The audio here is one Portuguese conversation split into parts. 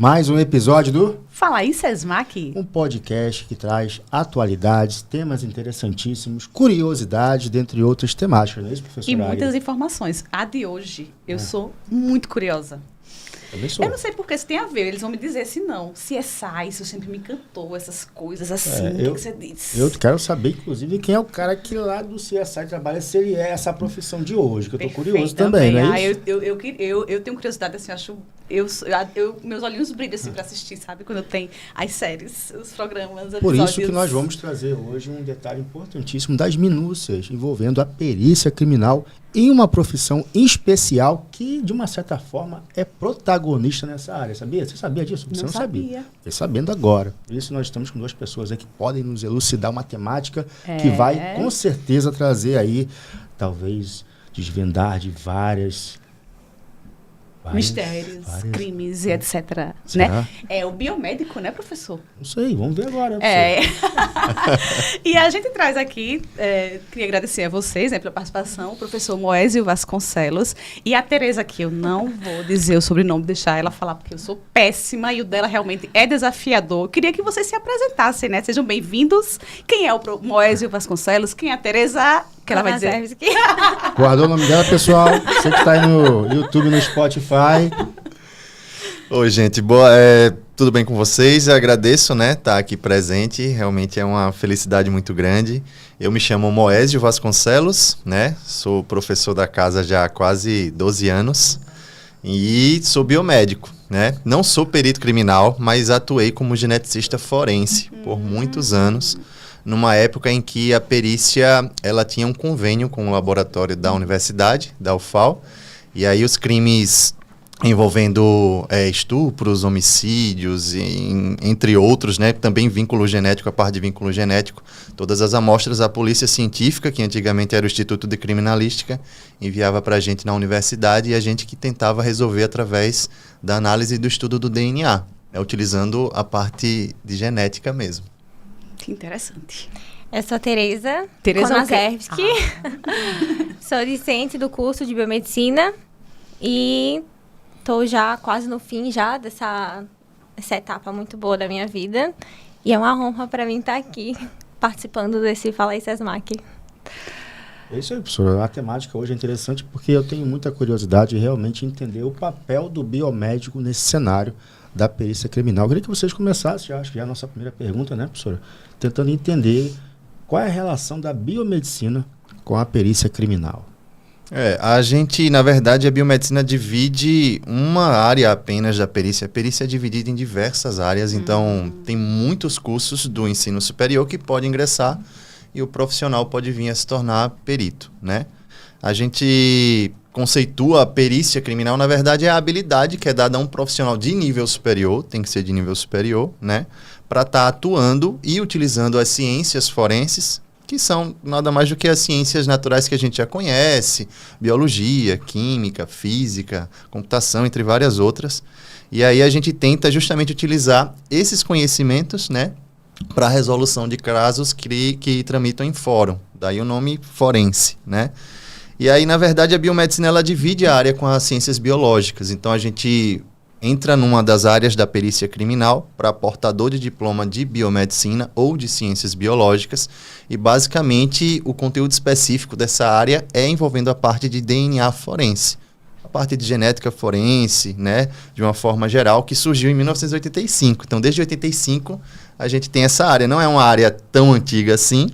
Mais um episódio do Fala aí, Sesmac. Um podcast que traz atualidades, temas interessantíssimos, curiosidades, dentre outras temáticas, não é isso, professor? E muitas informações. A de hoje, eu sou muito curiosa. Também sou. Eu não sei porque isso tem a ver, eles vão me dizer se não. Se é sai, isso sempre me encantou, essas coisas assim, o que você diz? Eu quero saber, inclusive, quem é o cara que lá do CSI trabalha, se ele é essa profissão de hoje, que eu tô curioso também, não é isso? Eu tenho curiosidade, assim, acho... meus olhinhos brilham, assim, pra assistir, sabe? Quando tem as séries, os programas, os episódios. Por isso que nós vamos trazer hoje um detalhe importantíssimo das minúcias envolvendo a perícia criminal em uma profissão especial que, de uma certa forma, é protagonista nessa área, sabia? Você sabia disso? Você não sabia. Fiquei sabendo agora. Por isso nós estamos com duas pessoas aqui que podem nos elucidar uma temática que vai, com certeza, trazer aí, talvez, desvendar de várias mistérios, crimes e etc. Será? Né? É o biomédico, né, professor? Não sei, vamos ver agora. E a gente traz aqui, queria agradecer a vocês, né, pela participação, o professor Moésio Vasconcelos e a Tereza, que eu não vou dizer o sobrenome, deixar ela falar, porque eu sou péssima e o dela realmente é desafiador. Eu queria que vocês se apresentassem, né? Sejam bem-vindos. Quem é o Moésio Vasconcelos? Quem é a Tereza? Que ela vai dizer. Guardou o nome dela, pessoal. Você que está aí no YouTube, no Spotify. Oi, gente. Tudo bem com vocês? Eu agradeço, né, estar aqui presente. Realmente é uma felicidade muito grande. Eu me chamo Moésio Vasconcelos, né? Sou professor da casa já há quase 12 anos e sou biomédico, né? Não sou perito criminal, mas atuei como geneticista forense por muitos anos, numa época em que a perícia ela tinha um convênio com o laboratório da universidade, da UFAL, e aí os crimes envolvendo estupros, homicídios, entre outros, né, também vínculo genético, a parte de vínculo genético, todas as amostras a polícia científica, que antigamente era o Instituto de Criminalística, enviava para a gente na universidade e a gente que tentava resolver através da análise do estudo do DNA, utilizando a parte de genética mesmo. Que interessante. Eu sou Tereza Konazewski, sou discente do curso de Biomedicina e estou já quase no fim já dessa etapa muito boa da minha vida. E é uma honra para mim estar aqui participando desse Fala aí, Sesmac. É isso aí, professora. A temática hoje é interessante porque eu tenho muita curiosidade de realmente entender o papel do biomédico nesse cenário da perícia criminal. Eu queria que vocês começassem, acho que já é a nossa primeira pergunta, né, professora? Tentando entender qual é a relação da biomedicina com a perícia criminal. A gente, na verdade, a biomedicina divide uma área apenas da perícia. A perícia é dividida em diversas áreas, então tem muitos cursos do ensino superior que pode ingressar e o profissional pode vir a se tornar perito, né? A gente conceitua a perícia criminal, na verdade, é a habilidade que é dada a um profissional de nível superior, tem que ser de nível superior, né? Para estar atuando e utilizando as ciências forenses, que são nada mais do que as ciências naturais que a gente já conhece, biologia, química, física, computação, entre várias outras. E aí a gente tenta justamente utilizar esses conhecimentos, né, para a resolução de casos que tramitam em fórum, daí o nome forense, né? E aí, na verdade, a biomedicina ela divide a área com as ciências biológicas. Então, a gente entra numa das áreas da perícia criminal para portador de diploma de biomedicina ou de ciências biológicas. E, basicamente, o conteúdo específico dessa área é envolvendo a parte de DNA forense. A parte de genética forense, né, de uma forma geral, que surgiu em 1985. Então, desde 85, a gente tem essa área. Não é uma área tão antiga assim,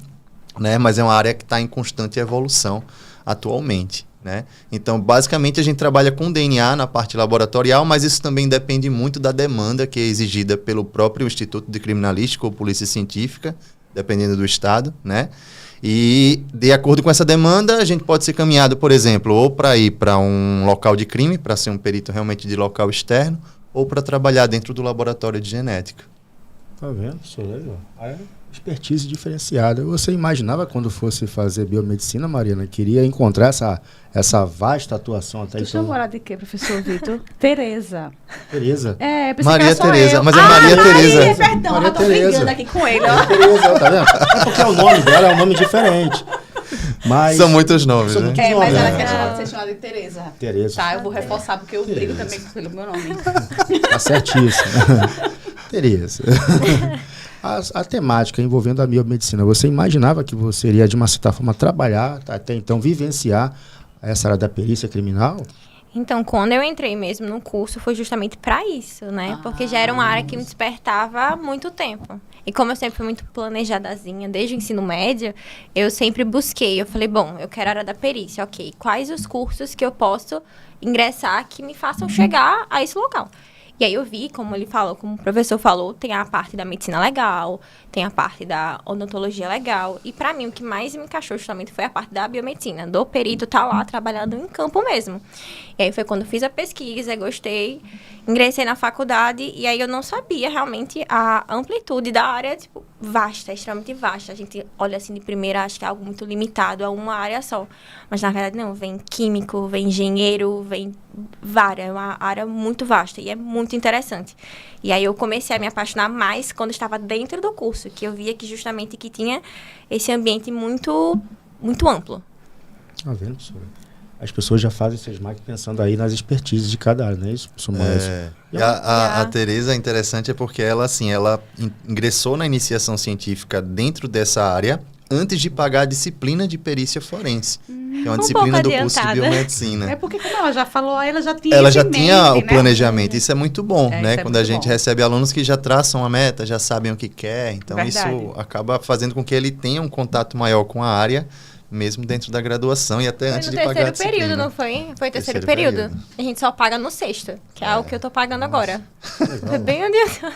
né, mas é uma área que está em constante evolução atualmente, né? Então, basicamente, a gente trabalha com DNA na parte laboratorial, mas isso também depende muito da demanda que é exigida pelo próprio Instituto de Criminalística ou Polícia Científica, dependendo do estado, né? E, de acordo com essa demanda, a gente pode ser caminhado, por exemplo, ou para ir para um local de crime, para ser um perito realmente de local externo, ou para trabalhar dentro do laboratório de genética. Tá vendo? Isso é legal. Expertise diferenciada. Você imaginava quando fosse fazer biomedicina, Mariana, queria encontrar essa vasta atuação até então? Tu chamou ela de quê, professor Vitor? Tereza. Tereza? Maria Tereza, mas é Maria Tereza. Perdão, eu tô brigando aqui com ele. Maria Tereza, tá vendo? É porque o nome dela é um nome diferente. Mas, são muitos nomes, né? Mas ela quer ser chamada de Tereza. Tereza. Tá, eu vou reforçar porque eu brigo também pelo meu nome. Tá certíssimo. Tereza. A temática envolvendo a biomedicina, você imaginava que você iria, de uma certa forma, trabalhar, até então vivenciar essa área da perícia criminal? Então, quando eu entrei mesmo no curso, foi justamente para isso, né? Porque já era uma área que me despertava há muito tempo. E como eu sempre fui muito planejadazinha, desde o ensino médio, eu sempre busquei. Eu falei, bom, eu quero a área da perícia, ok. Quais os cursos que eu posso ingressar que me façam chegar a esse local? E aí eu vi, como ele falou, como o professor falou, tem a parte da medicina legal, tem a parte da odontologia legal. E para mim, o que mais me encaixou justamente foi a parte da biomedicina, do perito tá lá trabalhando em campo mesmo. E aí foi quando eu fiz a pesquisa, gostei, ingressei na faculdade e aí eu não sabia realmente a amplitude da área, tipo, vasta, extremamente vasta. A gente olha assim de primeira, acho que é algo muito limitado a uma área só. Mas na verdade não, vem químico, vem engenheiro, vem várias, é uma área muito vasta e é muito interessante. E aí eu comecei a me apaixonar mais quando estava dentro do curso, que eu via que justamente que tinha esse ambiente muito, muito amplo. Tá vendo, professora? As pessoas já fazem esses marcos pensando aí nas expertises de cada área, não é isso, professor Moésio? A Tereza é interessante porque ela, assim, ela ingressou na iniciação científica dentro dessa área antes de pagar a disciplina de perícia forense. Que é uma disciplina do curso de biomedicina. É porque, como ela já falou, ela já tinha o planejamento. Isso é muito bom, né? Quando a gente recebe alunos que já traçam a meta, já sabem o que quer. Então, isso acaba fazendo com que ele tenha um contato maior com a área, mesmo dentro da graduação e até antes de pagar a disciplina. Foi no terceiro período, não foi? Foi terceiro período. A gente só paga no sexto, que é o que eu tô pagando agora. É bem adiantado.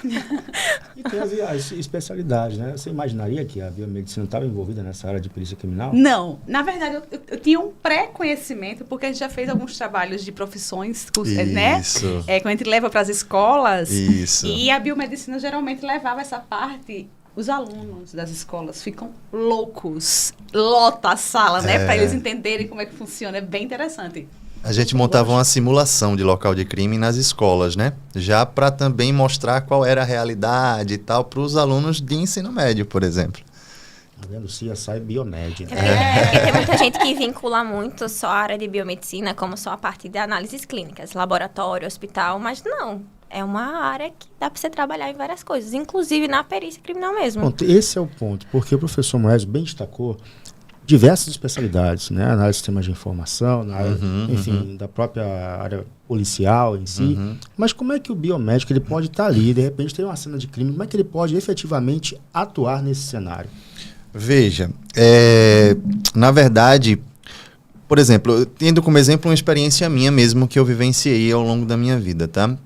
E tem as especialidades, né? Você imaginaria que a biomedicina estava envolvida nessa área de perícia criminal? Não. Na verdade, eu tinha um pré-conhecimento, porque a gente já fez alguns trabalhos de profissões, né? Isso. Quando a gente leva para as escolas. Isso. E a biomedicina geralmente levava essa parte. Os alunos das escolas ficam loucos, lota a sala, né? Para eles entenderem como é que funciona. É bem interessante. A gente montava uma simulação de local de crime nas escolas, né? Já para também mostrar qual era a realidade e tal para os alunos de ensino médio, por exemplo. Tá vendo? CSI Biomed. Porque tem muita gente que vincula muito só a área de biomedicina como só a parte de análises clínicas, laboratório, hospital, mas não. É uma área que dá para você trabalhar em várias coisas, inclusive na perícia criminal mesmo. Pronto, esse é o ponto, porque o professor Moésio bem destacou diversas especialidades, né? Na área de sistemas de informação, na área, enfim, da própria área policial em si. Mas como é que o biomédico ele pode estar ali, de repente tem uma cena de crime, como é que ele pode efetivamente atuar nesse cenário? Veja, na verdade, por exemplo, tendo como exemplo uma experiência minha mesmo que eu vivenciei ao longo da minha vida, tá?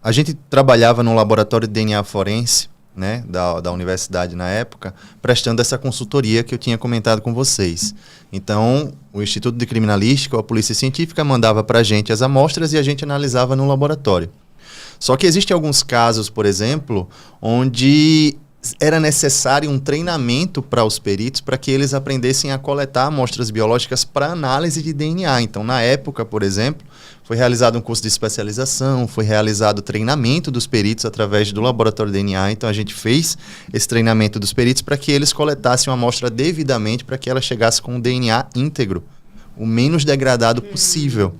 A gente trabalhava no laboratório de DNA forense, né, da universidade na época, prestando essa consultoria que eu tinha comentado com vocês. Então, o Instituto de Criminalística, ou a Polícia Científica, mandava para a gente as amostras e a gente analisava no laboratório. Só que existem alguns casos, por exemplo, onde era necessário um treinamento para os peritos para que eles aprendessem a coletar amostras biológicas para análise de DNA. Então, na época, por exemplo, foi realizado um curso de especialização, foi realizado treinamento dos peritos através do laboratório de DNA. Então, a gente fez esse treinamento dos peritos para que eles coletassem uma amostra devidamente para que ela chegasse com um DNA íntegro, o menos degradado possível.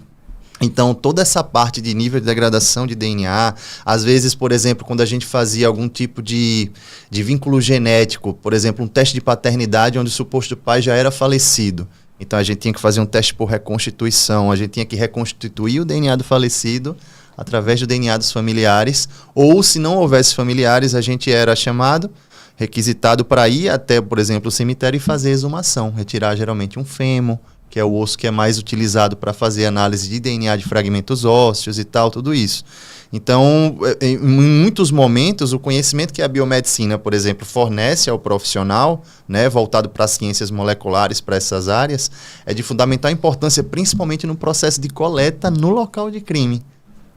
Então, toda essa parte de nível de degradação de DNA, às vezes, por exemplo, quando a gente fazia algum tipo de vínculo genético, por exemplo, um teste de paternidade onde o suposto pai já era falecido. Então, a gente tinha que fazer um teste por reconstituição, a gente tinha que reconstituir o DNA do falecido através do DNA dos familiares, ou se não houvesse familiares, a gente era chamado, requisitado para ir até, por exemplo, o cemitério e fazer exumação, retirar geralmente um fêmur, que é o osso que é mais utilizado para fazer análise de DNA de fragmentos ósseos e tal, tudo isso. Então, em muitos momentos, o conhecimento que a biomedicina, por exemplo, fornece ao profissional, né, voltado para as ciências moleculares, para essas áreas, é de fundamental importância, principalmente no processo de coleta no local de crime.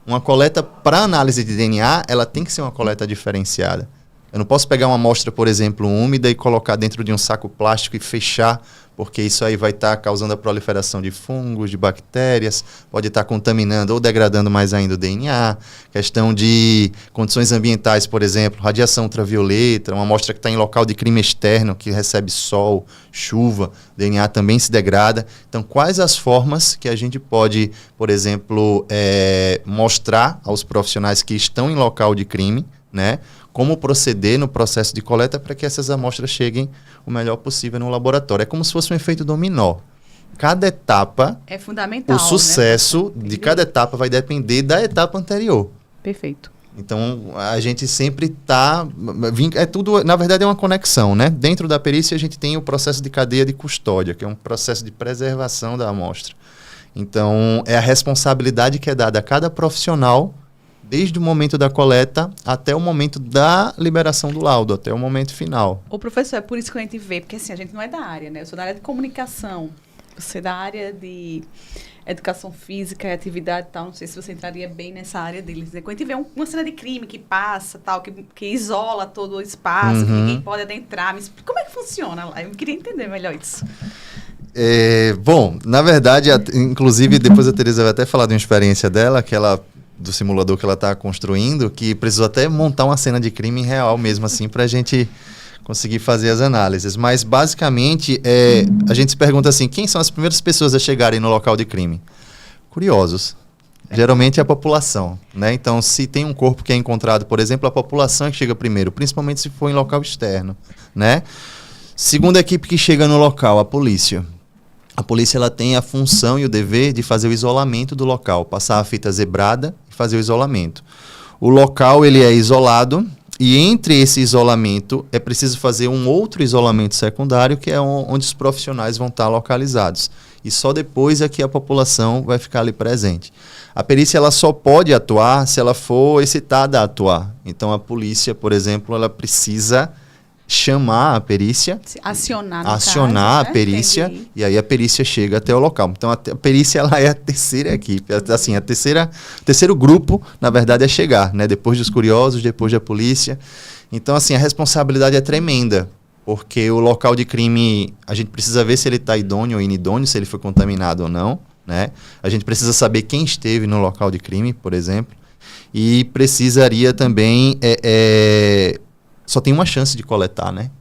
Uma coleta para análise de DNA, ela tem que ser uma coleta diferenciada. Eu não posso pegar uma amostra, por exemplo, úmida e colocar dentro de um saco plástico e fechar porque isso aí vai estar causando a proliferação de fungos, de bactérias, pode estar contaminando ou degradando mais ainda o DNA. Questão de condições ambientais, por exemplo, radiação ultravioleta, uma amostra que está em local de crime externo, que recebe sol, chuva, o DNA também se degrada. Então, quais as formas que a gente pode, por exemplo, mostrar aos profissionais que estão em local de crime, né, como proceder no processo de coleta para que essas amostras cheguem o melhor possível no laboratório. É como se fosse um efeito dominó. Cada etapa, é fundamental, o sucesso, né, de cada etapa vai depender da etapa anterior. Perfeito. Então, a gente sempre está... É tudo, na verdade, é uma conexão, né? Dentro da perícia, a gente tem o processo de cadeia de custódia, que é um processo de preservação da amostra. Então, é a responsabilidade que é dada a cada profissional, desde o momento da coleta até o momento da liberação do laudo, até o momento final. Ô, professor, é por isso que a gente vê, porque assim, a gente não é da área, né? Eu sou da área de comunicação, você é da área de educação física e atividade e tal, não sei se você entraria bem nessa área deles. Quando a gente vê uma cena de crime que passa, tal, que isola todo o espaço, que ninguém pode adentrar, me explica como é que funciona lá? Eu queria entender melhor isso. Bom, na verdade, inclusive, depois a Teresa vai até falar de uma experiência dela, que ela... do simulador que ela está construindo, que precisou até montar uma cena de crime real mesmo assim para a gente conseguir fazer as análises. Mas basicamente a gente se pergunta assim, quem são as primeiras pessoas a chegarem no local de crime? Curiosos. Geralmente é a população, né? Então, se tem um corpo que é encontrado, por exemplo, a população é que chega primeiro, principalmente se for em local externo, né? Segunda equipe que chega no local, a polícia. A polícia ela tem a função e o dever de fazer o isolamento do local, passar a fita zebrada e fazer o isolamento. O local ele é isolado e entre esse isolamento é preciso fazer um outro isolamento secundário, que é onde os profissionais vão estar localizados. E só depois é que a população vai ficar ali presente. A perícia ela só pode atuar se ela for excitada a atuar. Então a polícia, por exemplo, ela precisa chamar a perícia, acionar caso, a perícia, entendi. E aí a perícia chega até o local. Então a perícia ela é a terceira equipe, assim, o terceiro grupo, na verdade, é chegar, né? Depois dos curiosos, depois da polícia. Então, assim, a responsabilidade é tremenda, porque o local de crime, a gente precisa ver se ele está idôneo ou inidôneo, se ele foi contaminado ou não, né? A gente precisa saber quem esteve no local de crime, por exemplo, e precisaria também... só tem uma chance de coletar, né?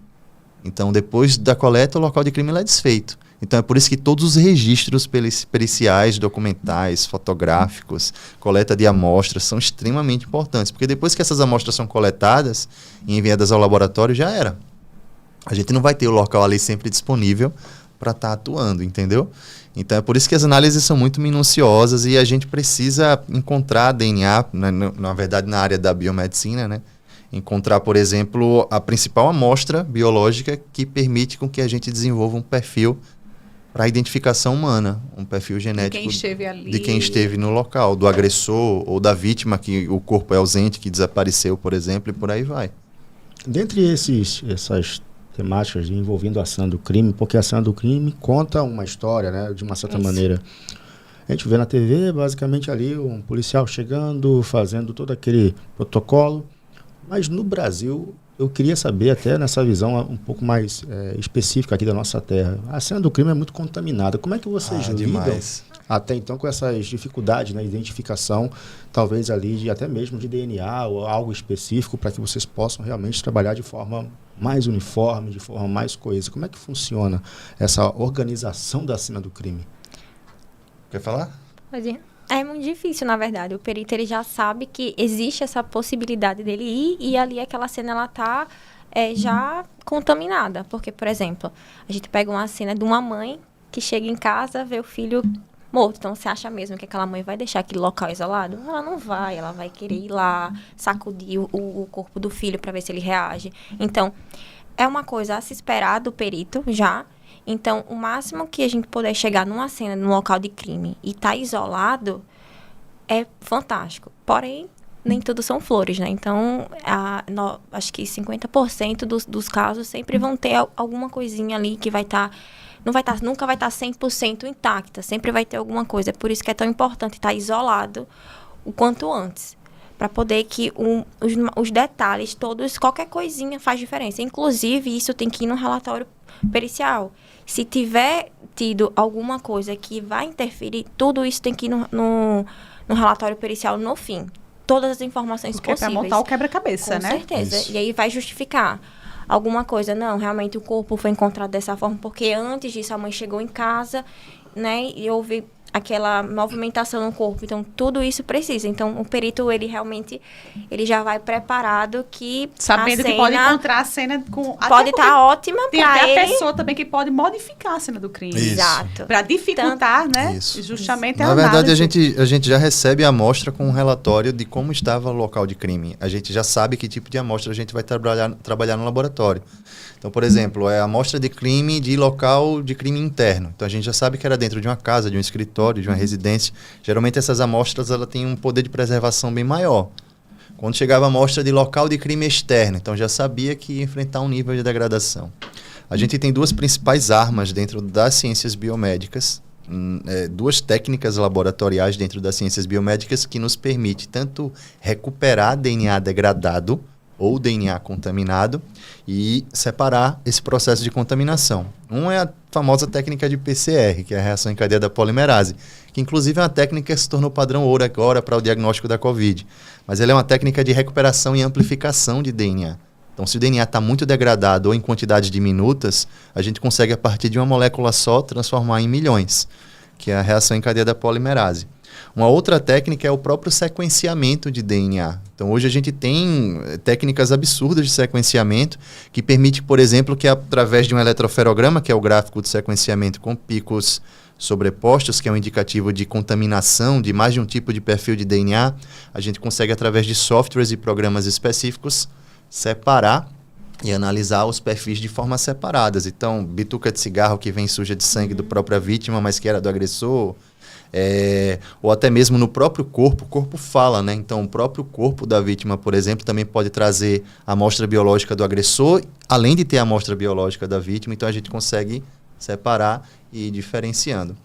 Então, depois da coleta, o local de crime é desfeito. Então, é por isso que todos os registros periciais, documentais, fotográficos, coleta de amostras, são extremamente importantes. Porque depois que essas amostras são coletadas e enviadas ao laboratório, já era. A gente não vai ter o local ali sempre disponível para estar atuando, entendeu? Então, é por isso que as análises são muito minuciosas e a gente precisa encontrar DNA, na verdade, na área da biomedicina, né? Encontrar, por exemplo, a principal amostra biológica que permite com que a gente desenvolva um perfil para a identificação humana, um perfil genético de quem esteve no local, do agressor ou da vítima, que o corpo é ausente, que desapareceu, por exemplo, e por aí vai. Dentre essas temáticas envolvendo a cena do crime, porque a cena do crime conta uma história, né, de uma certa maneira. A gente vê na TV, basicamente, ali um policial chegando, fazendo todo aquele protocolo. Mas no Brasil, eu queria saber, até nessa visão um pouco mais específica aqui da nossa terra, a cena do crime é muito contaminada. Como é que vocês lidam até então com essas dificuldades na identificação, talvez ali até mesmo de DNA ou algo específico, para que vocês possam realmente trabalhar de forma mais uniforme, de forma mais coesa? Como é que funciona essa organização da cena do crime? Quer falar? Pode ir. É muito difícil, na verdade. O perito ele já sabe que existe essa possibilidade dele ir e ali aquela cena ela tá já contaminada. Porque, por exemplo, a gente pega uma cena de uma mãe que chega em casa, vê o filho morto. Então, você acha mesmo que aquela mãe vai deixar aquele local isolado? Ela não vai. Ela vai querer ir lá, sacudir o corpo do filho para ver se ele reage. Então, é uma coisa a se esperar do perito já. Então, o máximo que a gente puder chegar numa cena, num local de crime e tá isolado, é fantástico. Porém, nem tudo são flores, né? Então, acho que 50% dos casos sempre vão ter alguma coisinha ali que vai estar... nunca vai estar 100% intacta. Sempre vai ter alguma coisa. É por isso que é tão importante estar isolado o quanto antes. para poder que os detalhes todos, qualquer coisinha faz diferença. Inclusive, isso tem que ir no relatório pericial. Se tiver tido alguma coisa que vai interferir, tudo isso tem que ir no relatório pericial no fim. Todas as informações possíveis. Para montar o quebra-cabeça, né? Com certeza. Isso. E aí vai justificar alguma coisa. Não, realmente o corpo foi encontrado dessa forma, porque antes disso a mãe chegou em casa, né? E houve aquela movimentação no corpo. Então, tudo isso precisa. Então, o perito, ele realmente, ele já vai preparado que sabendo que pode encontrar a cena com... Pode estar ótima para ele. Tem até a pessoa também que pode modificar a cena do crime. Isso. Exato. Para dificultar, né? Isso. Justamente Na verdade, a gente já recebe a amostra com um relatório de como estava o local de crime. A gente já sabe que tipo de amostra a gente vai trabalhar no laboratório. Então, por exemplo, é a amostra de crime de local de crime interno. Então, a gente já sabe que era dentro de uma casa, de um escritório, de uma residência. Geralmente, essas amostras ela têm um poder de preservação bem maior. Quando chegava a amostra de local de crime externo, então já sabia que ia enfrentar um nível de degradação. A gente tem duas principais armas dentro das ciências biomédicas, duas técnicas laboratoriais dentro das ciências biomédicas que nos permite tanto recuperar DNA degradado ou DNA contaminado e separar esse processo de contaminação. Um é a famosa técnica de PCR, que é a reação em cadeia da polimerase, que inclusive é uma técnica que se tornou padrão ouro agora para o diagnóstico da COVID. Mas ela é uma técnica de recuperação e amplificação de DNA. Então, se o DNA está muito degradado ou em quantidades diminutas, a gente consegue, a partir de uma molécula só, transformar em milhões, que é a reação em cadeia da polimerase. Uma outra técnica é o próprio sequenciamento de DNA. Então, hoje a gente tem técnicas absurdas de sequenciamento que permite, por exemplo, que através de um eletroferograma, que é o gráfico de sequenciamento com picos sobrepostos, que é um indicativo de contaminação de mais de um tipo de perfil de DNA, a gente consegue, através de softwares e programas específicos, separar e analisar os perfis de forma separadas. Então, bituca de cigarro que vem suja de sangue do própria vítima, mas que era do agressor, ou até mesmo no próprio corpo, o corpo fala, né? Então, o próprio corpo da vítima, por exemplo, também pode trazer a amostra biológica do agressor, além de ter a amostra biológica da vítima, então a gente consegue separar e ir diferenciando.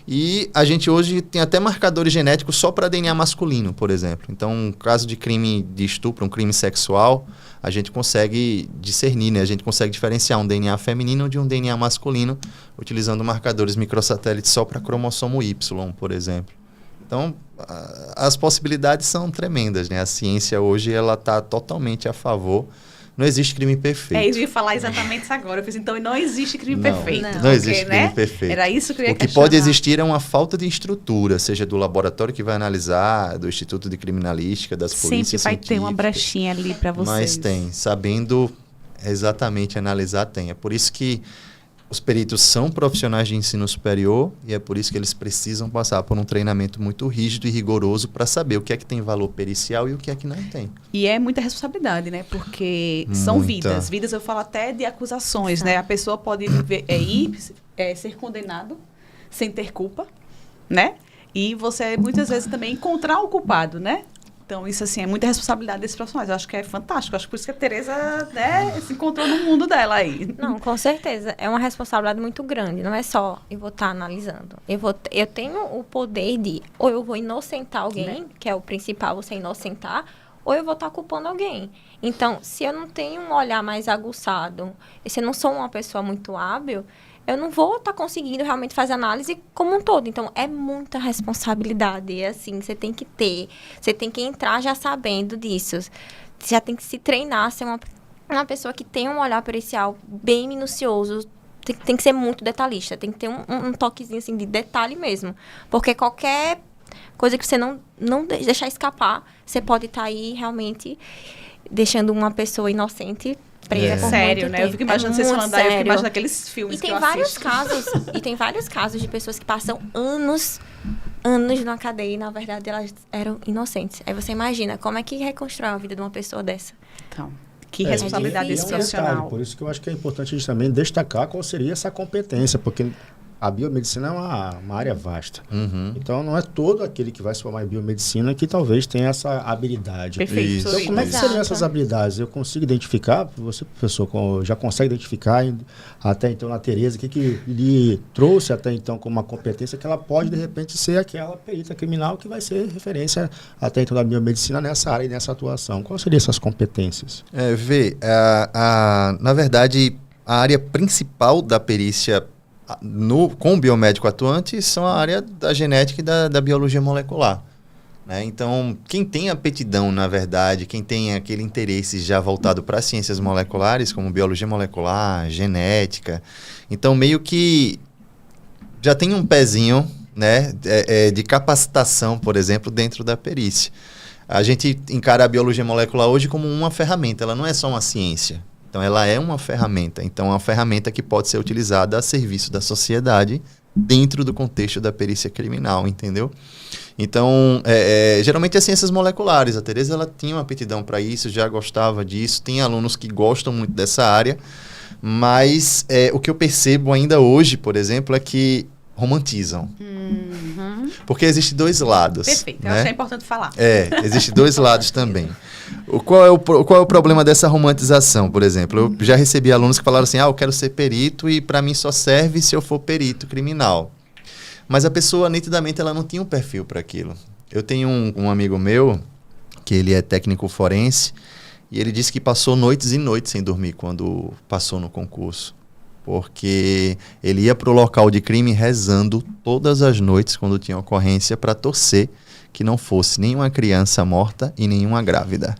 E a gente hoje tem até marcadores genéticos só para DNA masculino, por exemplo. Então, um caso de crime de estupro, um crime sexual, a gente consegue discernir, né? A gente consegue diferenciar um DNA feminino de um DNA masculino utilizando marcadores microsatélites só para cromossomo Y, por exemplo. Então, as possibilidades são tremendas, né? A ciência hoje ela está totalmente a favor. Não existe crime perfeito. Eu ia falar exatamente isso agora. Eu fiz, então, não existe crime perfeito. Não existe crime perfeito. Era isso que eu ia questionar. O que pode existir é uma falta de estrutura, seja do laboratório que vai analisar, do Instituto de Criminalística, das polícias sempre vai ter uma brechinha ali para vocês. Mas tem. Sabendo exatamente analisar, tem. É por isso que os peritos são profissionais de ensino superior e é por isso que eles precisam passar por um treinamento muito rígido e rigoroso para saber o que é que tem valor pericial e o que é que não tem. E é muita responsabilidade, né? Porque são vidas. Vidas, eu falo até de acusações, né? A pessoa pode ser condenado sem ter culpa, né? E você, muitas vezes, também encontrar o culpado, né? Então, isso, assim, é muita responsabilidade desses profissionais. Eu acho que é fantástico. Eu acho que por isso que a Tereza, né, se encontrou no mundo dela aí. Não, com certeza. É uma responsabilidade muito grande. Não é só eu vou estar analisando. Eu tenho o poder de, ou eu vou inocentar alguém, que é o principal, você inocentar, ou eu vou estar culpando alguém. Então, se eu não tenho um olhar mais aguçado, e se eu não sou uma pessoa muito hábil, eu não vou estar conseguindo realmente fazer análise como um todo. Então, é muita responsabilidade. E, assim, você tem que entrar já sabendo disso. Você já tem que se treinar, ser uma pessoa que tem um olhar pericial bem minucioso. Tem que ser muito detalhista. Tem que ter um toquezinho, assim, de detalhe mesmo. Porque qualquer coisa que você não deixar escapar, você pode estar aí realmente deixando uma pessoa inocente presa. Sério, né? Eu fico imaginando vocês falando daí, eu fico imaginando aqueles filmes que eu assisto. E tem vários casos de pessoas que passam anos na cadeia e, na verdade, elas eram inocentes. Aí você imagina, como é que reconstrói a vida de uma pessoa dessa? Então, que responsabilidade desse profissional. Por isso que eu acho que é importante a gente também destacar qual seria essa competência, porque a biomedicina é uma área vasta. Então, não é todo aquele que vai se formar em biomedicina que talvez tenha essa habilidade. Perfeito. Então, como é que seriam essas habilidades? Eu consigo identificar, você, professor, já consegue identificar até então na Tereza, o que lhe trouxe até então como uma competência que ela pode, de repente, ser aquela perita criminal que vai ser referência até então da biomedicina nessa área e nessa atuação. Quais seriam essas competências? Na verdade, a área principal da perícia com o biomédico atuante são a área da genética e da biologia molecular. Né? Então, quem tem aptidão, na verdade, quem tem aquele interesse já voltado para as ciências moleculares, como biologia molecular, genética, então meio que já tem um pezinho, né, de capacitação, por exemplo, dentro da perícia. A gente encara a biologia molecular hoje como uma ferramenta, ela não é só uma ciência. Então, ela é uma ferramenta. Então, é uma ferramenta que pode ser utilizada a serviço da sociedade dentro do contexto da perícia criminal, entendeu? Então, geralmente as ciências moleculares. A Tereza, ela tinha uma aptidão para isso, já gostava disso. Tem alunos que gostam muito dessa área. Mas o que eu percebo ainda hoje, por exemplo, é que romantizam. Porque existem dois lados. Perfeito, né? eu acho que é importante falar. Existem dois lados também. Qual é o problema dessa romantização, por exemplo? Eu já recebi alunos que falaram assim, eu quero ser perito e para mim só serve se eu for perito criminal. Mas a pessoa, nitidamente, ela não tinha um perfil para aquilo. Eu tenho um amigo meu, que ele é técnico forense, e ele disse que passou noites e noites sem dormir quando passou no concurso. Porque ele ia para o local de crime rezando todas as noites quando tinha ocorrência para torcer que não fosse nenhuma criança morta e nenhuma grávida.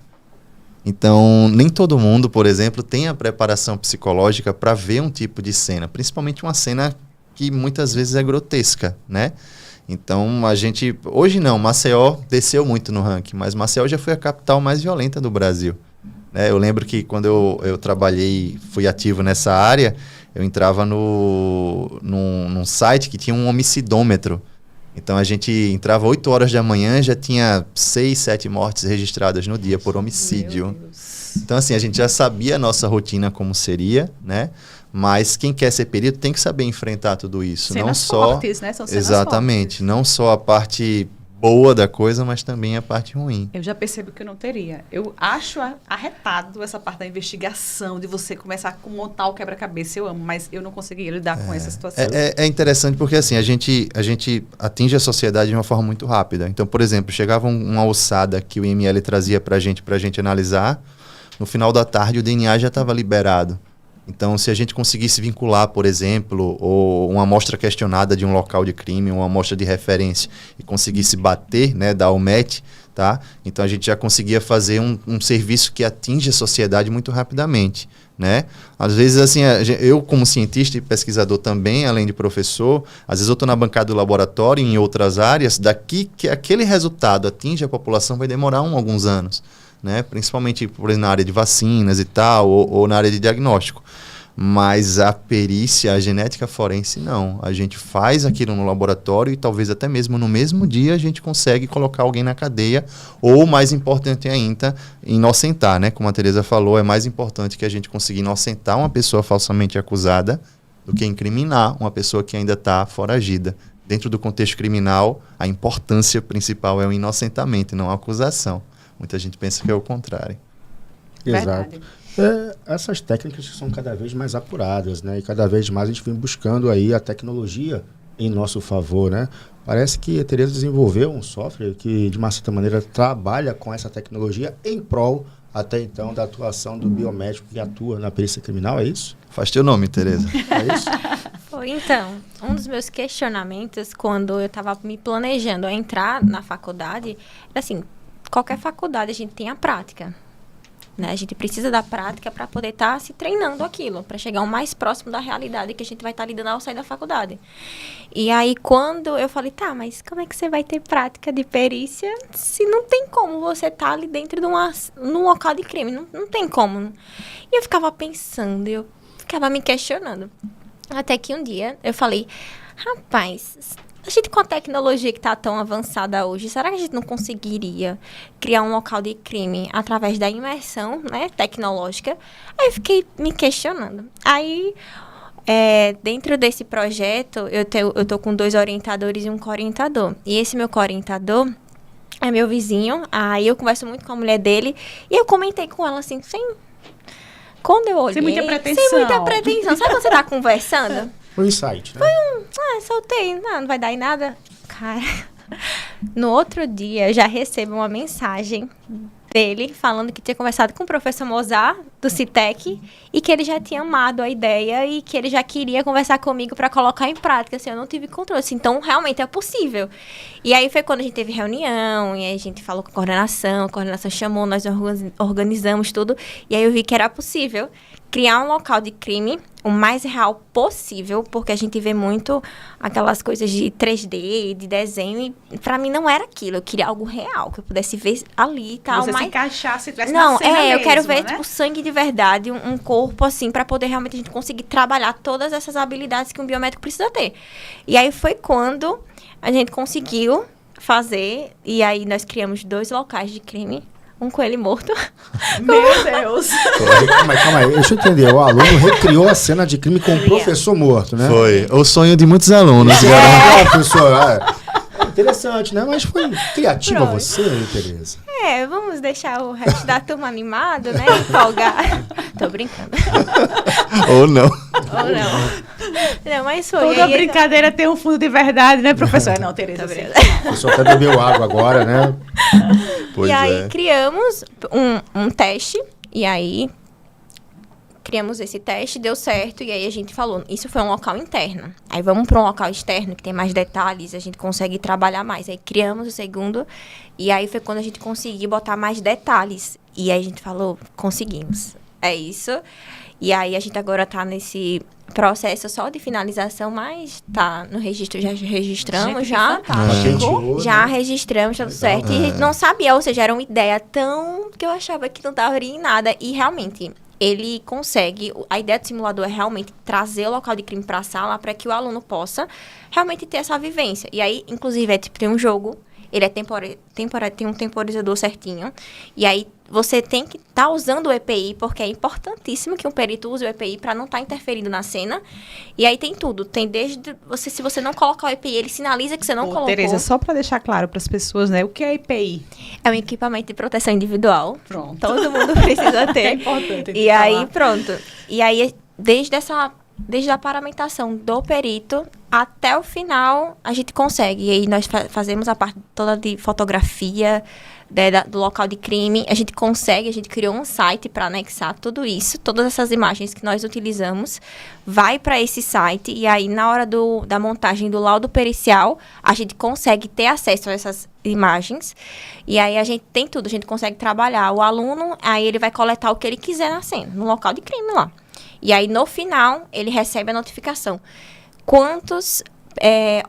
Então, nem todo mundo, por exemplo, tem a preparação psicológica para ver um tipo de cena, principalmente uma cena que muitas vezes é grotesca, né? Então, a gente... Hoje não, Maceió desceu muito no ranking, mas Maceió já foi a capital mais violenta do Brasil. Né? Eu lembro que quando eu trabalhei, fui ativo nessa área, eu entrava num site que tinha um homicidômetro. Então, a gente entrava 8 horas da manhã, já tinha 6, 7 mortes registradas no dia por homicídio. Então, assim, a gente já sabia a nossa rotina como seria, né? Mas quem quer ser perito tem que saber enfrentar tudo isso. Cenas não só fortes, né? São cenas exatamente, fortes. Não só a parte boa da coisa, mas também a parte ruim. Eu já percebo que eu não teria. Eu acho arretado essa parte da investigação, de você começar a montar o quebra-cabeça. Eu amo, mas eu não conseguia lidar com essa situação. É interessante porque assim, a gente atinge a sociedade de uma forma muito rápida. Então, por exemplo, chegava uma ossada que o IML trazia pra gente analisar, no final da tarde o DNA já estava liberado. Então, se a gente conseguisse vincular, por exemplo, ou uma amostra questionada de um local de crime, uma amostra de referência, e conseguisse bater, né, dar o match, tá? Então, a gente já conseguia fazer um serviço que atinge a sociedade muito rapidamente, né? Às vezes, assim, eu como cientista e pesquisador também, além de professor, às vezes eu estou na bancada do laboratório em outras áreas, daqui que aquele resultado atinge a população vai demorar alguns anos. Né? Principalmente na área de vacinas e tal, ou na área de diagnóstico. Mas a perícia, a genética forense, não. A gente faz aquilo no laboratório e talvez até mesmo no mesmo dia a gente consegue colocar alguém na cadeia, ou mais importante ainda, inocentar, né? Como a Tereza falou, é mais importante que a gente consiga inocentar uma pessoa falsamente acusada do que incriminar uma pessoa que ainda está foragida. Dentro do contexto criminal, a importância principal é o inocentamento e não a acusação. Muita gente pensa que é o contrário. Exato. Essas técnicas são cada vez mais apuradas, né? E cada vez mais a gente vem buscando aí a tecnologia em nosso favor, né? Parece que a Tereza desenvolveu um software que, de uma certa maneira, trabalha com essa tecnologia em prol, até então, da atuação do biomédico que atua na perícia criminal, é isso? Faz teu nome, Tereza. É isso? Foi, então, um dos meus questionamentos quando eu estava me planejando a entrar na faculdade, era assim, qualquer faculdade a gente tem a prática, né? A gente precisa da prática para poder estar se treinando aquilo, para chegar o mais próximo da realidade que a gente vai estar lidando ao sair da faculdade. E aí, quando eu falei, mas como é que você vai ter prática de perícia se não tem como você estar ali dentro de num local de crime? Não tem como. E eu ficava pensando, eu ficava me questionando. Até que um dia eu falei, rapaz, a gente com a tecnologia que está tão avançada hoje, será que a gente não conseguiria criar um local de crime através da imersão, né, tecnológica? Aí eu fiquei me questionando. Aí dentro desse projeto, eu tô com 2 orientadores e um co-orientador. E esse meu co-orientador é meu vizinho. Aí eu converso muito com a mulher dele. E eu comentei com ela assim, quando eu olhei... Sem muita pretensão. Sem muita pretensão. Sabe quando você tá conversando? Foi um insight, né? Soltei. Não vai dar em nada. Cara, no outro dia eu já recebo uma mensagem dele falando que tinha conversado com o professor Mozart do CITEC e que ele já tinha amado a ideia e que ele já queria conversar comigo para colocar em prática, assim, eu não tive controle, assim, então realmente é possível. E aí foi quando a gente teve reunião, e aí a gente falou com a coordenação chamou, nós organizamos tudo, e aí eu vi que era possível criar um local de crime o mais real possível, porque a gente vê muito aquelas coisas de 3D, de desenho, e pra mim não era aquilo. Eu queria algo real, que eu pudesse ver ali e tal. Você mas... se encaixasse, tivesse na cena mesmo, eu quero ver, né? tipo, sangue de verdade, um corpo, assim, pra poder realmente a gente conseguir trabalhar todas essas habilidades que um biomédico precisa ter. E aí foi quando a gente conseguiu fazer, e aí nós criamos 2 locais de crime. Um coelho morto. Meu Deus. Calma aí, deixa eu entender. O aluno recriou a cena de crime com o professor morto, né? Foi. O sonho de muitos alunos. Professor, é interessante, né? Mas foi criativa você, Tereza? Vamos deixar o resto da turma animado, né? Empolgar. Tô brincando. Ou não. Não, mas foi. Toda brincadeira tem um fundo de verdade, né, professor? Não, Tereza. O professor até bebeu água agora, né? Pois e aí criamos um teste, e aí criamos esse teste, deu certo, e aí a gente falou, isso foi um local interno. Aí vamos para um local externo, que tem mais detalhes, a gente consegue trabalhar mais. Aí criamos o segundo, e aí foi quando a gente conseguiu botar mais detalhes. E aí a gente falou, conseguimos. É isso. E aí a gente agora tá nesse processo só de finalização, mas tá no registro, já registramos, gente, já. Já registramos, tudo certo. E não sabia, ou seja, era uma ideia tão que eu achava que não dava em nada. E realmente, ele consegue, a ideia do simulador é realmente trazer o local de crime para a sala para que o aluno possa realmente ter essa vivência. E aí, inclusive, tem um jogo, ele é tem um temporizador certinho, e aí você tem que estar usando o EPI, porque é importantíssimo que um perito use o EPI para não estar interferindo na cena. E aí tem tudo, tem desde se você não colocar o EPI, ele sinaliza que você não colocou. Tereza, só para deixar claro para as pessoas, né, o que é EPI? É um equipamento de proteção individual. Pronto. Todo mundo precisa ter. É importante. E aí, pronto. E aí, desde a paramentação do perito até o final, a gente consegue. E aí nós fazemos a parte toda de fotografia do local de crime. A gente criou um site para anexar tudo isso, todas essas imagens que nós utilizamos, vai para esse site, e aí na hora da montagem do laudo pericial, a gente consegue ter acesso a essas imagens, e aí a gente tem tudo, a gente consegue trabalhar. O aluno, aí ele vai coletar o que ele quiser na cena, no local de crime lá. E aí, no final, ele recebe a notificação. Quantos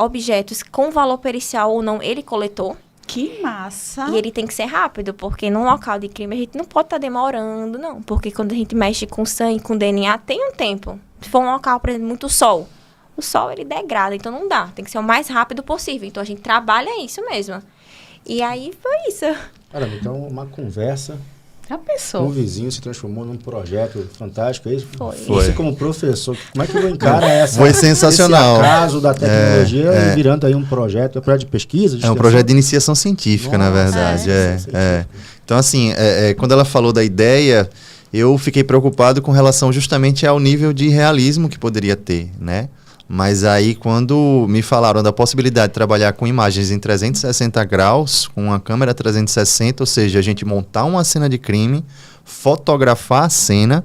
objetos com valor pericial ou não ele coletou. Que massa! E ele tem que ser rápido, porque num local de crime a gente não pode estar demorando, não. Porque quando a gente mexe com sangue, com DNA, tem um tempo. Se for um local, por exemplo, muito sol, o sol ele degrada, então não dá. Tem que ser o mais rápido possível. Então a gente trabalha isso mesmo. E aí foi isso. Caramba, então uma conversa... Já pensou? Um vizinho se transformou num projeto fantástico, é isso? Foi. Você como professor, como é que eu encaro Foi sensacional. Esse acaso da tecnologia virando aí um projeto de pesquisa? É um projeto de iniciação científica, na verdade. Então, assim, quando ela falou da ideia, eu fiquei preocupado com relação justamente ao nível de realismo que poderia ter, né? Mas aí, quando me falaram da possibilidade de trabalhar com imagens em 360 graus, com uma câmera 360, ou seja, a gente montar uma cena de crime, fotografar a cena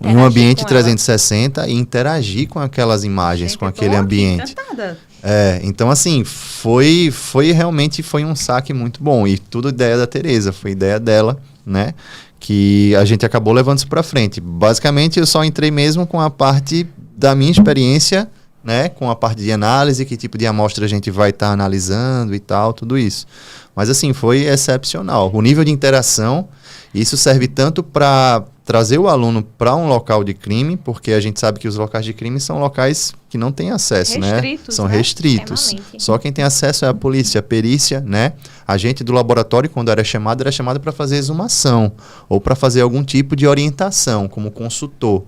em um ambiente 360 e interagir com aquelas imagens, com aquele ambiente. Então, assim, foi realmente um saque muito bom. E tudo ideia da Tereza, foi ideia dela, né? Que a gente acabou levando isso para frente. Basicamente, eu só entrei mesmo com a parte da minha experiência, né, com a parte de análise, que tipo de amostra a gente vai estar analisando e tal, tudo isso. Mas assim, foi excepcional. O nível de interação, isso serve tanto para trazer o aluno para um local de crime, porque a gente sabe que os locais de crime são locais que não têm acesso, restritos, né? São restritos. Só quem tem acesso é a polícia, a perícia, né? A gente do laboratório, quando era chamado para fazer exumação ou para fazer algum tipo de orientação, como consultor.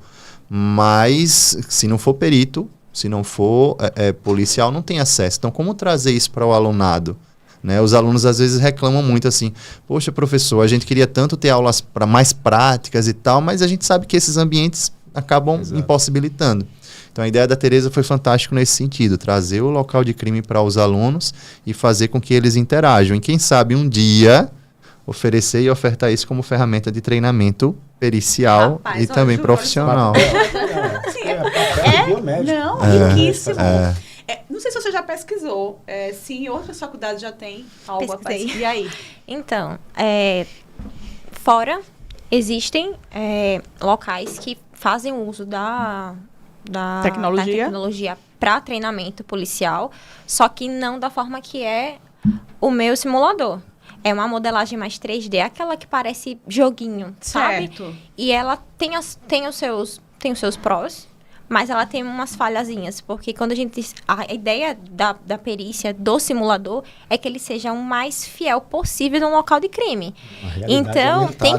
mas se não for perito, se não for policial, não tem acesso. Então, como trazer isso para o alunado? Né? Os alunos às vezes reclamam muito assim, poxa, professor, a gente queria tanto ter aulas mais práticas e tal, mas a gente sabe que esses ambientes acabam impossibilitando. Então a ideia da Tereza foi fantástica nesse sentido, trazer o local de crime para os alunos e fazer com que eles interajam. E quem sabe um dia oferecer e ofertar isso como ferramenta de treinamento pericial. Rapaz, e também profissional. Não, riquíssimo. Não sei se você já pesquisou, se em outras faculdades já tem algo a pesquisar. E aí? Então, fora existem locais que fazem uso da tecnologia para treinamento policial, só que não da forma que é o meu simulador. É uma modelagem mais 3D, aquela que parece joguinho, sabe? Certo. E ela tem os seus prós, mas ela tem umas falhazinhas, porque quando a ideia da perícia do simulador é que ele seja o mais fiel possível no local de crime. Então, tem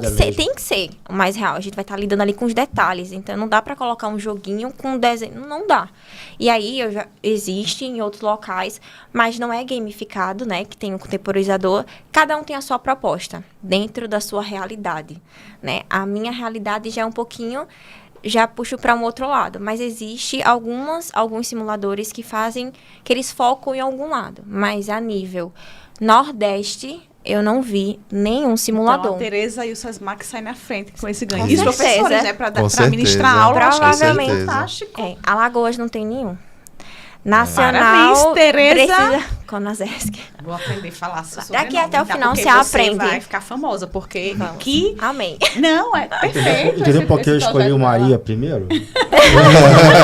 que ser o mais real. A gente vai estar lidando ali com os detalhes, então não dá para colocar um joguinho com um desenho, não dá. E aí, existe em outros locais, mas não é gamificado, né, que tem um contemporizador. Cada um tem a sua proposta, dentro da sua realidade, né? A minha realidade já é um pouquinho... já puxo para um outro lado, mas existe alguns simuladores que eles focam em algum lado, mas a nível Nordeste, eu não vi nenhum simulador. Então, a Tereza e o SESMAC saem na frente com esse ganho. E os professores, né, para ministrar aula, provavelmente. Fantástico. Alagoas não tem nenhum. Nacional, parabéns, Tereza. Conazesc. Vou aprender a falar sobre daqui até o final você aprende. Vai ficar famosa, porque Amém. Não, é perfeito. Entendeu por que eu escolhi o Maria primeiro?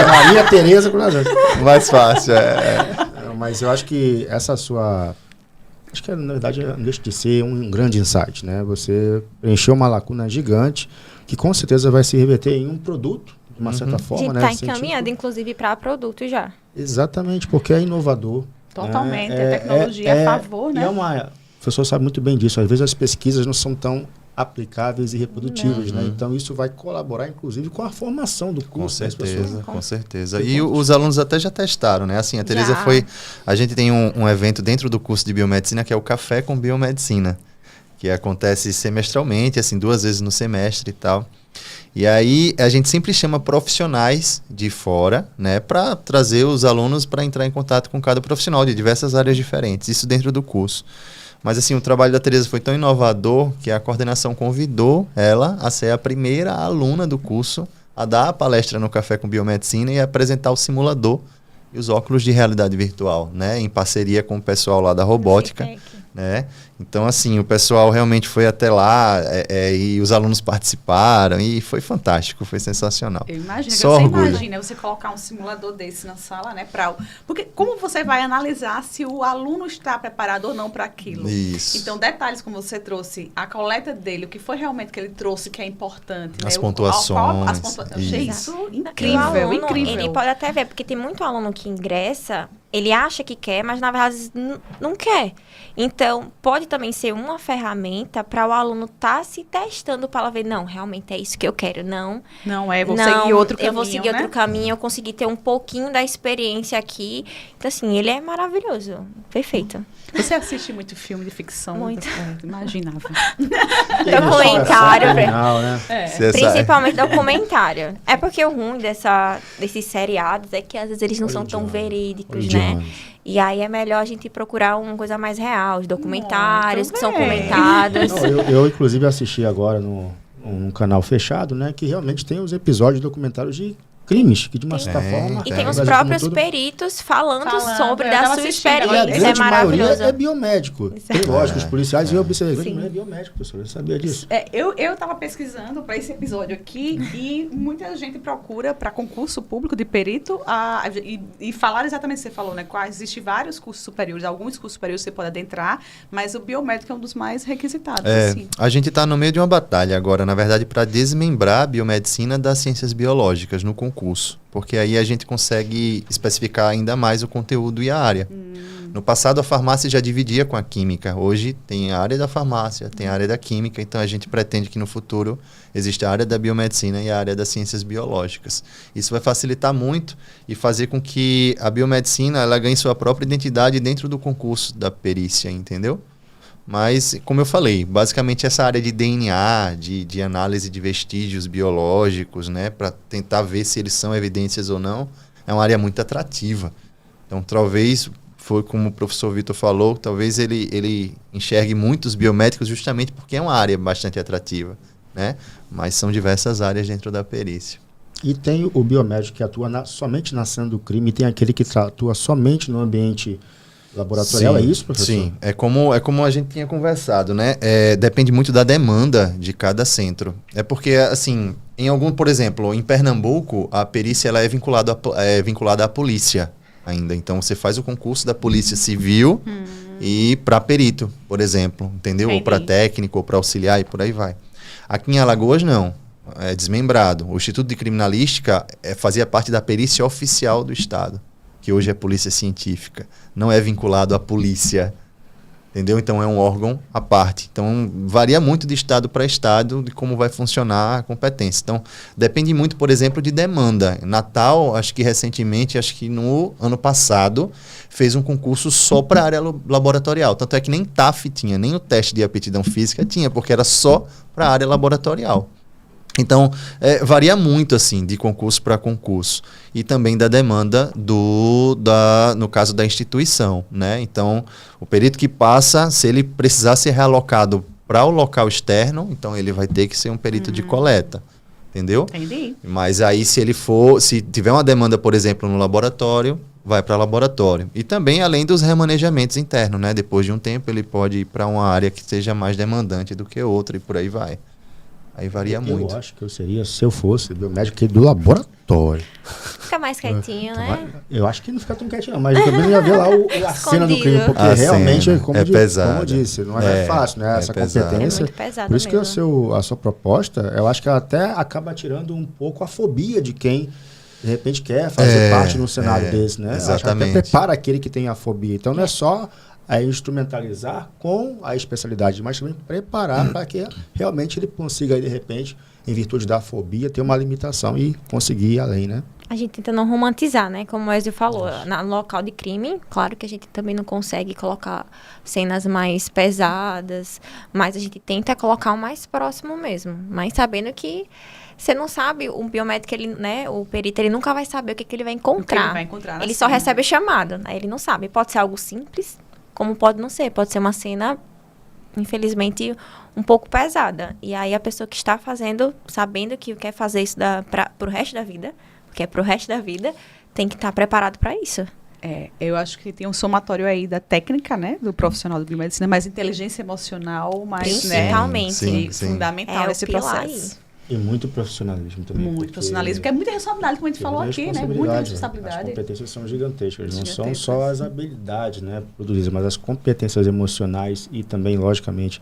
Maria Tereza Conazesc. Mais fácil, Mas eu acho que essa sua... Acho que, na verdade, não deixa de ser um grande insight, né? Você preencheu uma lacuna gigante que, com certeza, vai se reverter em um produto, de uma certa forma, né? Está encaminhado, inclusive, para produto já. Exatamente, porque é inovador. Totalmente, a tecnologia é a favor, né? O professor sabe muito bem disso. Às vezes as pesquisas não são tão aplicáveis e reprodutíveis, né? Então isso vai colaborar, inclusive, com a formação do curso. Com certeza. E os alunos até já testaram, né? Assim, a Tereza foi... A gente tem um evento dentro do curso de biomedicina que é o Café com Biomedicina, que acontece semestralmente, assim, 2 vezes no semestre e tal. E aí a gente sempre chama profissionais de fora, né, para trazer os alunos para entrar em contato com cada profissional de diversas áreas diferentes, isso dentro do curso. Mas assim, o trabalho da Tereza foi tão inovador que a coordenação convidou ela a ser a primeira aluna do curso a dar a palestra no Café com Biomedicina e apresentar o simulador e os óculos de realidade virtual, né, em parceria com o pessoal lá da robótica, né? Então, assim, o pessoal realmente foi até lá e os alunos participaram e foi fantástico, foi sensacional. Eu imagino, você imagina você colocar um simulador desse na sala, né? Porque como você vai analisar se o aluno está preparado ou não para aquilo? Isso. Então, detalhes como você trouxe, a coleta dele, o que foi realmente que ele trouxe que é importante. As né? pontuações. Achei isso incrível, incrível. Ele pode até ver, porque tem muito aluno que ingressa, ele acha que quer, mas na verdade não quer. Então, pode também ser uma ferramenta para o aluno estar se testando para ver, não, realmente é isso que eu quero, não. Não, vou seguir outro caminho, eu vou seguir outro caminho, eu consegui ter um pouquinho da experiência aqui. Então, assim, ele é maravilhoso, perfeito. Você assiste muito filme de ficção? Muito. Imaginava. Documentário, né? Principalmente documentário. É porque o ruim desses seriados é que às vezes eles não são tão verídicos, né? E aí é melhor a gente procurar uma coisa mais real, os documentários que são comentados. Não, eu inclusive assisti agora num canal fechado, né? Que realmente tem os episódios documentários de crimes, que de uma certa forma... E tem os próprios peritos falando sobre da sua experiência. É maravilhoso. É biomédico. Tem, lógico, os policiais e observantes, não é biomédico, professor. Eu sabia disso. Eu estava pesquisando para esse episódio aqui e muita gente procura para concurso público de perito e falar exatamente o que você falou, né? Existem vários cursos superiores, alguns cursos superiores você pode adentrar, mas o biomédico é um dos mais requisitados. Assim. A gente está no meio de uma batalha agora, na verdade, para desmembrar a biomedicina das ciências biológicas no concurso, porque aí a gente consegue especificar ainda mais o conteúdo e a área. No passado, a farmácia já dividia com a química. Hoje, tem a área da farmácia, tem a área da química. Então, a gente pretende que no futuro exista a área da biomedicina e a área das ciências biológicas. Isso vai facilitar muito e fazer com que a biomedicina ela ganhe sua própria identidade dentro do concurso da perícia, entendeu? Mas, como eu falei, basicamente essa área de DNA, de análise de vestígios biológicos, né, para tentar ver se eles são evidências ou não, é uma área muito atrativa. Então, talvez, foi como o professor Vitor falou, talvez ele enxergue muitos biomédicos justamente porque é uma área bastante atrativa, né? Mas são diversas áreas dentro da perícia. E tem o biomédico que atua somente na cena do crime, e tem aquele que atua somente no ambiente laboratorial, sim, é isso, professor? Sim, é como a gente tinha conversado, né? Depende muito da demanda de cada centro. É porque, assim, por exemplo, em Pernambuco, a perícia ela é vinculada à polícia ainda. Então, você faz o concurso da Polícia Civil e para perito, por exemplo, entendeu? Ou para técnico, ou para auxiliar e por aí vai. Aqui em Alagoas, não. É desmembrado. O Instituto de Criminalística fazia parte da perícia oficial do Estado, que hoje é Polícia Científica. Não é vinculado à polícia, entendeu? Então, é um órgão à parte. Então, varia muito de estado para estado de como vai funcionar a competência. Então, depende muito, por exemplo, de demanda. Natal, acho que recentemente, no ano passado, fez um concurso só para a área laboratorial. Tanto é que nem TAF tinha, nem o teste de aptidão física tinha, porque era só para a área laboratorial. Então, varia muito, assim, de concurso para concurso. E também da demanda no caso da instituição, né? Então, o perito que passa, se ele precisar ser realocado para o local externo, então ele vai ter que ser um perito de coleta. Entendeu? Entendi. Mas aí, se tiver uma demanda, por exemplo, no laboratório, vai para laboratório. E também, além dos remanejamentos internos, né? Depois de um tempo, ele pode ir para uma área que seja mais demandante do que outra e por aí vai. Aí varia muito. Eu acho que eu seria, se eu fosse biomédico, do laboratório. Fica mais quietinho, né? Eu acho que não fica tão quietinho, não, mas eu também ia ver lá a cena do crime, porque realmente, como eu disse, não é fácil, né? Essa competência. É muito pesado. Por isso que a sua proposta, eu acho que ela até acaba tirando um pouco a fobia de quem, de repente, quer fazer parte num cenário desse, né? Exatamente. Acho que até prepara aquele que tem a fobia. Então, não é só instrumentalizar com a especialidade, mas também preparar para que realmente ele consiga, de repente, em virtude da fobia, ter uma limitação e conseguir ir além, né? A gente tenta não romantizar, né? Como o Wesley falou, no local de crime, claro que a gente também não consegue colocar cenas mais pesadas, mas a gente tenta colocar o mais próximo mesmo, mas sabendo que você não sabe, o biomédico, o perito, ele nunca vai saber o que ele vai encontrar. Ele só recebe a chamada, né? Ele não sabe. Pode ser algo simples, como pode não ser. Pode ser uma cena, infelizmente, um pouco pesada. E aí a pessoa que está fazendo, sabendo que quer fazer isso pro resto da vida, porque é pro resto da vida, tem que estar preparado para isso. Eu acho que tem um somatório aí da técnica, né, do profissional de biomedicina, mas inteligência emocional, principalmente, fundamental nesse processo. E muito profissionalismo também. Muito profissionalismo, porque é muita responsabilidade, como a gente falou aqui, né? Muita responsabilidade. As competências são gigantescas. Não são só as habilidades, né, produzidas, mas as competências emocionais e também, logicamente,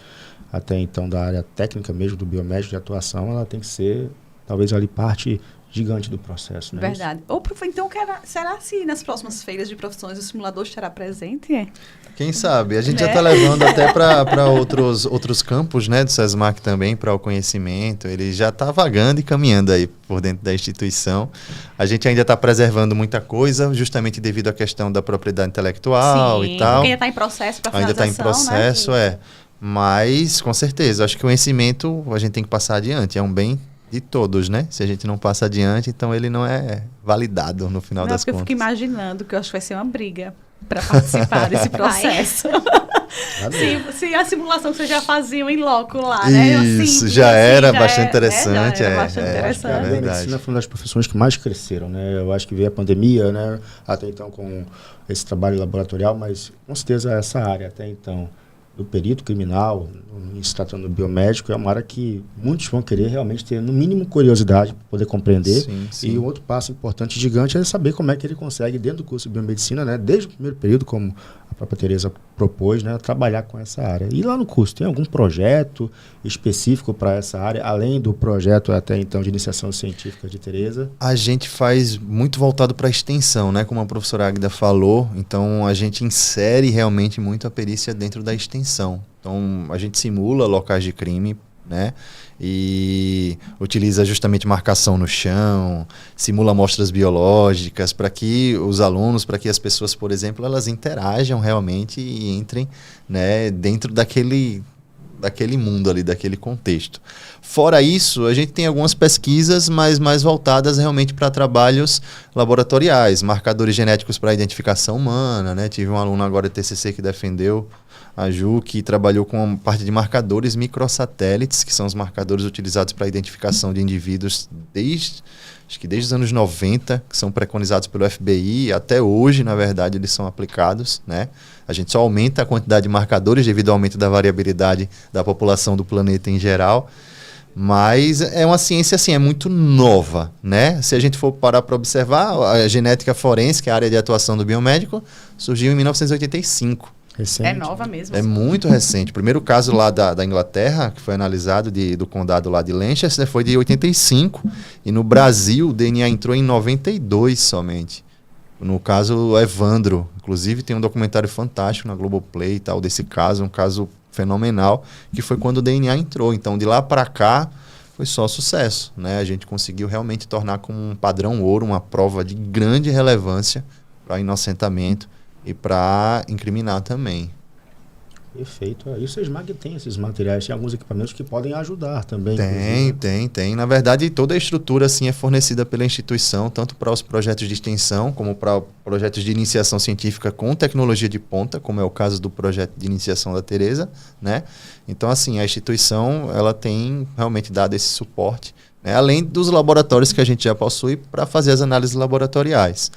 até então, da área técnica mesmo, do biomédico de atuação, ela tem que ser, talvez, ali parte gigante do processo, né? Verdade. Então, será se nas próximas feiras de profissões o simulador estará presente? Quem sabe? A gente já está levando até para outros campos, né, do SESMAC também, para o conhecimento. Ele já está vagando e caminhando aí por dentro da instituição. A gente ainda está preservando muita coisa, justamente devido à questão da propriedade intelectual e tal. Porque ainda está em processo para finalização, ainda está em processo, né? Mas, com certeza, acho que o conhecimento a gente tem que passar adiante. É um bem de todos, né? Se a gente não passa adiante, então ele não é validado no final das contas. Eu fico imaginando que eu acho que vai ser uma briga para participar desse processo. Se a simulação que vocês já faziam em loco lá, né? Isso, já era bastante interessante. A medicina foi uma das profissões que mais cresceram, né? Eu acho que veio a pandemia, né? Até então com esse trabalho laboratorial, mas com certeza essa área até então do perito criminal, se tratando do biomédico, é uma área que muitos vão querer realmente ter, no mínimo, curiosidade para poder compreender. Sim, sim. E um outro passo importante, gigante, é saber como é que ele consegue, dentro do curso de biomedicina, né, desde o primeiro período, como a própria Tereza propôs, né, trabalhar com essa área. E lá no curso, tem algum projeto específico para essa área, além do projeto até então de iniciação científica de Tereza? A gente faz muito voltado para a extensão, né? Como a professora Águida falou, então a gente insere realmente muito a perícia dentro da extensão. Então a gente simula locais de crime, né? E utiliza justamente marcação no chão, simula amostras biológicas para que os alunos, para que as pessoas, por exemplo, elas interajam realmente e entrem, né, dentro daquele mundo ali, daquele contexto. Fora isso, a gente tem algumas pesquisas mais voltadas realmente para trabalhos laboratoriais, marcadores genéticos para identificação humana, né? Tive um aluno agora de TCC que defendeu, a Ju, que trabalhou com a parte de marcadores microsatélites, que são os marcadores utilizados para a identificação de indivíduos desde os anos 90, que são preconizados pelo FBI, até hoje, na verdade, eles são aplicados, né? A gente só aumenta a quantidade de marcadores devido ao aumento da variabilidade da população do planeta em geral, mas é uma ciência, assim, é muito nova, né? Se a gente for parar para observar, a genética forense, que é a área de atuação do biomédico, surgiu em 1985. Recente. É nova mesmo. É muito recente. O primeiro caso lá da Inglaterra, que foi analisado do condado lá de Lancaster, foi de 85. E no Brasil, o DNA entrou em 92 somente. No caso, Evandro. Inclusive, tem um documentário fantástico na Globoplay e tal, desse caso, um caso fenomenal, que foi quando o DNA entrou. Então, de lá para cá, foi só sucesso, né? A gente conseguiu realmente tornar como um padrão ouro, uma prova de grande relevância para inocentamento e para incriminar também. Perfeito. E o SESMAC tem esses materiais, tem alguns equipamentos que podem ajudar também. Tem. Na verdade, toda a estrutura assim, é fornecida pela instituição, tanto para os projetos de extensão, como para projetos de iniciação científica com tecnologia de ponta, como é o caso do projeto de iniciação da Tereza, né? Então, assim, a instituição ela tem realmente dado esse suporte, né? Além dos laboratórios que a gente já possui para fazer as análises laboratoriais.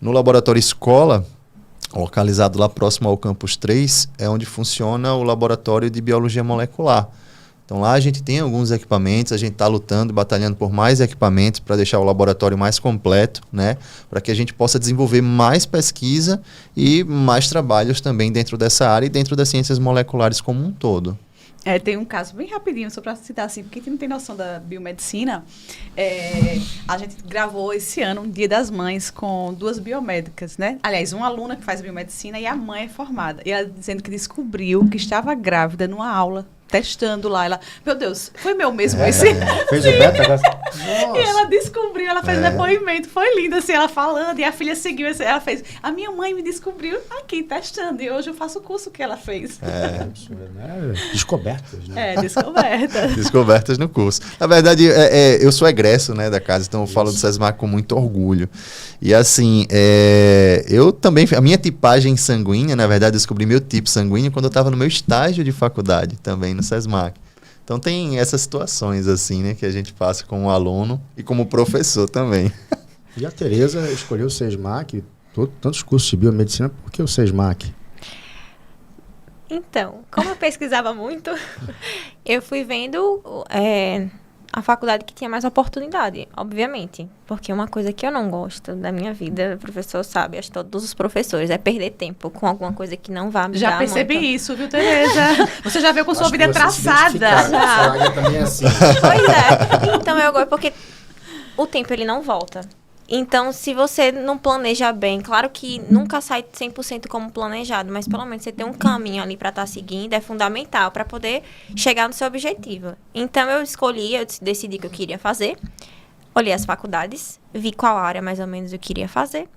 No laboratório escola, localizado lá próximo ao Campus 3, é onde funciona o laboratório de biologia molecular. Então lá a gente tem alguns equipamentos, a gente está lutando, batalhando por mais equipamentos para deixar o laboratório mais completo, né? Para que a gente possa desenvolver mais pesquisa e mais trabalhos também dentro dessa área e dentro das ciências moleculares como um todo. Tem um caso bem rapidinho, só para citar assim, porque quem não tem noção da biomedicina, a gente gravou esse ano um Dia das Mães com 2 biomédicas, né? Aliás, uma aluna que faz biomedicina e a mãe é formada. E ela dizendo que descobriu que estava grávida numa aula, testando lá. Ela, meu Deus, foi meu mesmo esse? Fez o beta? E ela descobriu, ela fez um depoimento, foi lindo, assim, ela falando, e a filha seguiu, ela fez, a minha mãe me descobriu aqui, testando, e hoje eu faço o curso que ela fez. Descobertas, né? Descobertas. Descobertas no curso. Na verdade, eu sou egresso, né, da casa, então eu falo do SESMAC com muito orgulho. E assim, eu também, a minha tipagem sanguínea, na verdade, eu descobri meu tipo sanguíneo quando eu estava no meu estágio de faculdade, também no SESMAC. Então tem essas situações assim, né, que a gente passa como aluno e como professor também. E a Tereza escolheu o SESMAC, tantos cursos de biomedicina, por que o SESMAC? Então, como eu pesquisava muito, eu fui vendo a faculdade que tinha mais oportunidade, obviamente. Porque uma coisa que eu não gosto da minha vida, o professor sabe, acho que todos os professores, é perder tempo com alguma coisa que não vai me dar Já percebi muito. isso, viu, Tereza? Você já veio com sua vida traçada. Já. Também é assim. Pois é. Então, eu gosto porque o tempo, ele não volta. Então, se você não planeja bem, claro que nunca sai 100% como planejado, mas pelo menos você tem um caminho ali para estar seguindo, é fundamental para poder chegar no seu objetivo. Então, eu decidi o que eu queria fazer, olhei as faculdades, vi qual área mais ou menos eu queria fazer,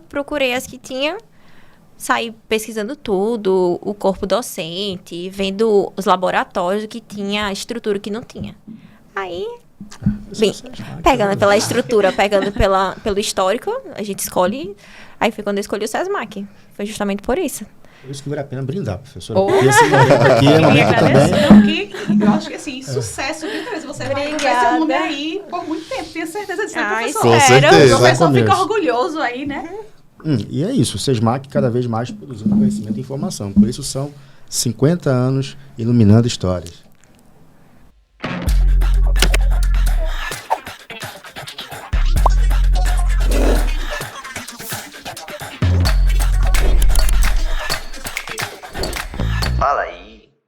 procurei as que tinha, saí pesquisando tudo, o corpo docente, vendo os laboratórios que tinha, a estrutura que não tinha. Aí... Bem, pegando pela estrutura, pegando pelo histórico, a gente escolhe. Aí foi quando eu escolhi o SESMAC. Foi justamente por isso. Por isso que vale a pena brindar, professora. Porque esse momento aqui é momento também. Eu acho que assim, sucesso, viu, Tereza? Você vai esse mundo aí por muito tempo, tenho certeza disso, professor. Com certeza. O professor fica orgulhoso aí, né? E é isso, o SESMAC cada vez mais produzindo conhecimento e informação. Por isso são 50 anos iluminando histórias.